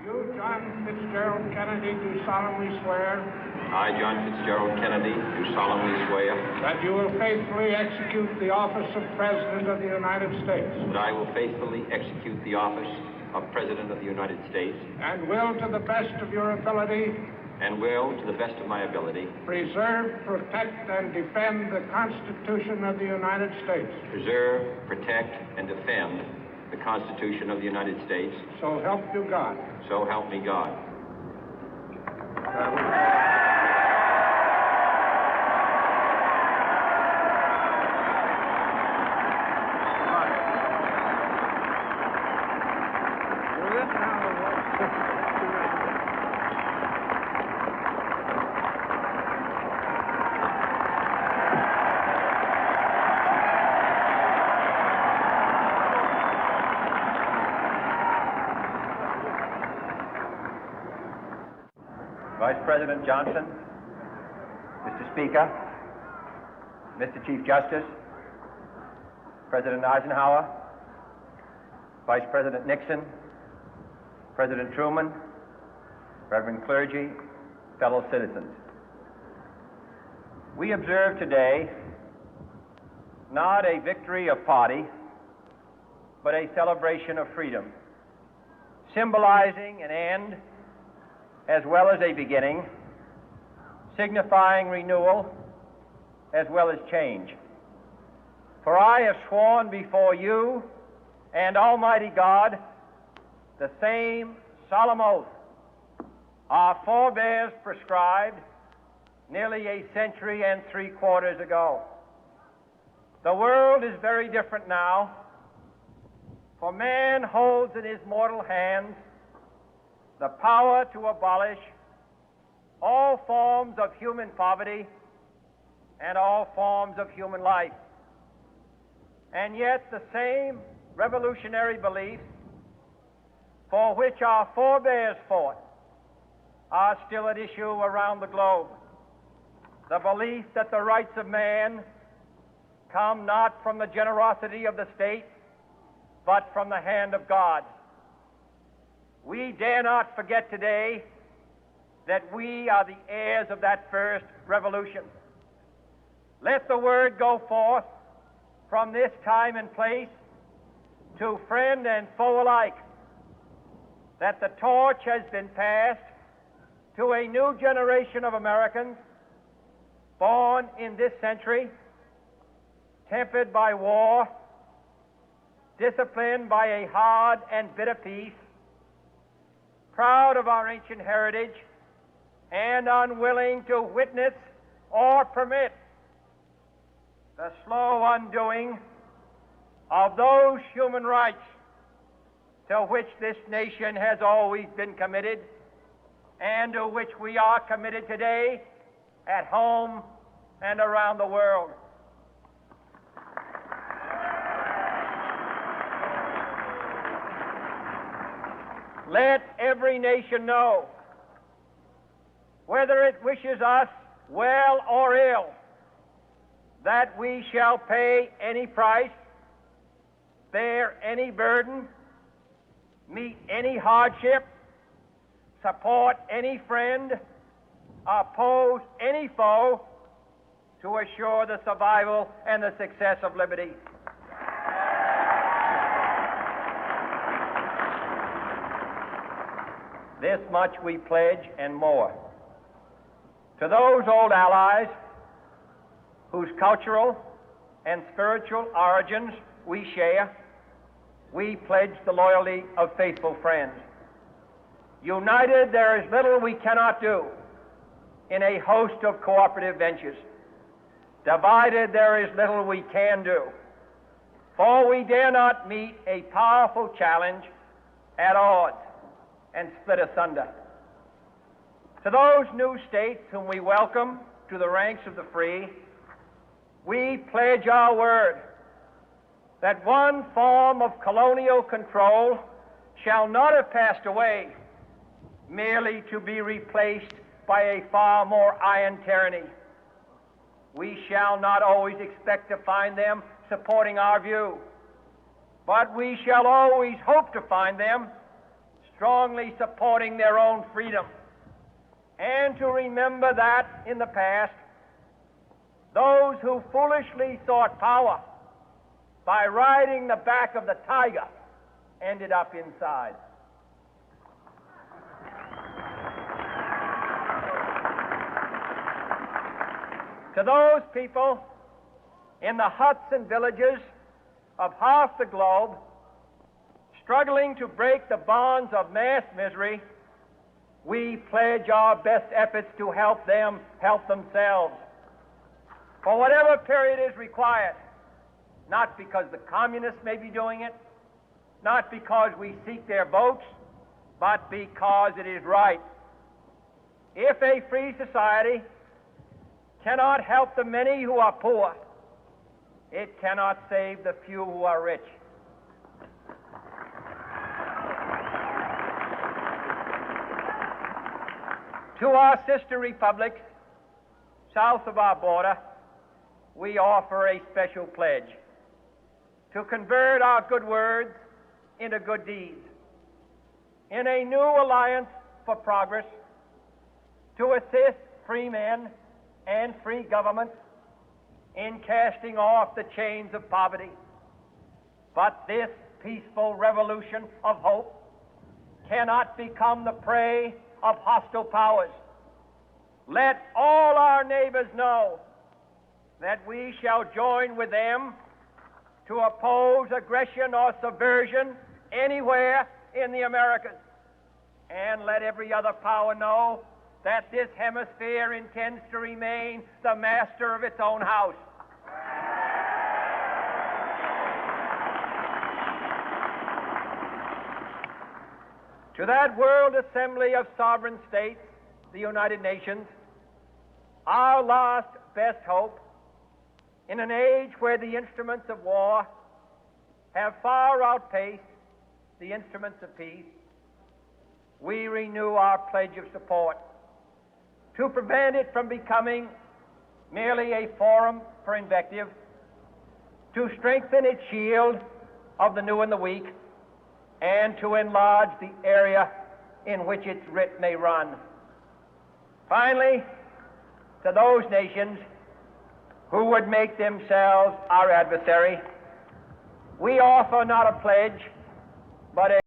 You, John Fitzgerald Kennedy, do solemnly swear. I, John Fitzgerald Kennedy, do solemnly swear. That you will faithfully execute the office of President of the United States. That I will faithfully execute the office of President of the United States. And will, to the best of your ability. And will, to the best of my ability. Preserve, protect, and defend the Constitution of the United States. Preserve, protect, and defend the Constitution of the United States. So help you God. So help me God. Vice President Johnson, Mr. Speaker, Mr. Chief Justice, President Eisenhower, Vice President Nixon, President Truman, Reverend clergy, fellow citizens. We observe today not a victory of party, but a celebration of freedom, symbolizing an end as well as a beginning, signifying renewal as well as change. For I have sworn before you and Almighty God the same solemn oath our forebears prescribed nearly a century and 3/4 ago. The world is very different now, for man holds in his mortal hands the power to abolish all forms of human poverty and all forms of human life. And yet the same revolutionary beliefs for which our forebears fought are still at issue around the globe. The belief that the rights of man come not from the generosity of the state, but from the hand of God. We dare not forget today that we are the heirs of that first revolution. Let the word go forth from this time and place to friend and foe alike that the torch has been passed to a new generation of Americans born in this century, tempered by war, disciplined by a hard and bitter peace, proud of our ancient heritage, and unwilling to witness or permit the slow undoing of those human rights to which this nation has always been committed and to which we are committed today at home and around the world. Let every nation know, whether it wishes us well or ill, that we shall pay any price, bear any burden, meet any hardship, support any friend, oppose any foe to assure the survival and the success of liberty. This much we pledge and more. To those old allies whose cultural and spiritual origins we share, we pledge the loyalty of faithful friends. United, there is little we cannot do in a host of cooperative ventures. Divided, there is little we can do, for we dare not meet a powerful challenge at odds and split asunder. To those new states whom we welcome to the ranks of the free, we pledge our word that one form of colonial control shall not have passed away, merely to be replaced by a far more iron tyranny. We shall not always expect to find them supporting our view, but we shall always hope to find them strongly supporting their own freedom, and to remember that in the past, those who foolishly sought power by riding the back of the tiger ended up inside. To those people in the huts and villages of half the globe struggling to break the bonds of mass misery, we pledge our best efforts to help them help themselves for whatever period is required, not because the communists may be doing it, not because we seek their votes, but because it is right. If a free society cannot help the many who are poor, it cannot save the few who are rich. To our sister republics south of our border, we offer a special pledge to convert our good words into good deeds, in a new alliance for progress, to assist free men and free governments in casting off the chains of poverty. But this peaceful revolution of hope cannot become the prey of hostile powers. Let all our neighbors know that we shall join with them to oppose aggression or subversion anywhere in the Americas. And let every other power know that this hemisphere intends to remain the master of its own house. To that World Assembly of Sovereign States, the United Nations, our last best hope, in an age where the instruments of war have far outpaced the instruments of peace, we renew our pledge of support to prevent it from becoming merely a forum for invective, to strengthen its shield of the new and the weak, and to enlarge the area in which its writ may run. Finally, to those nations who would make themselves our adversary, we offer not a pledge, but a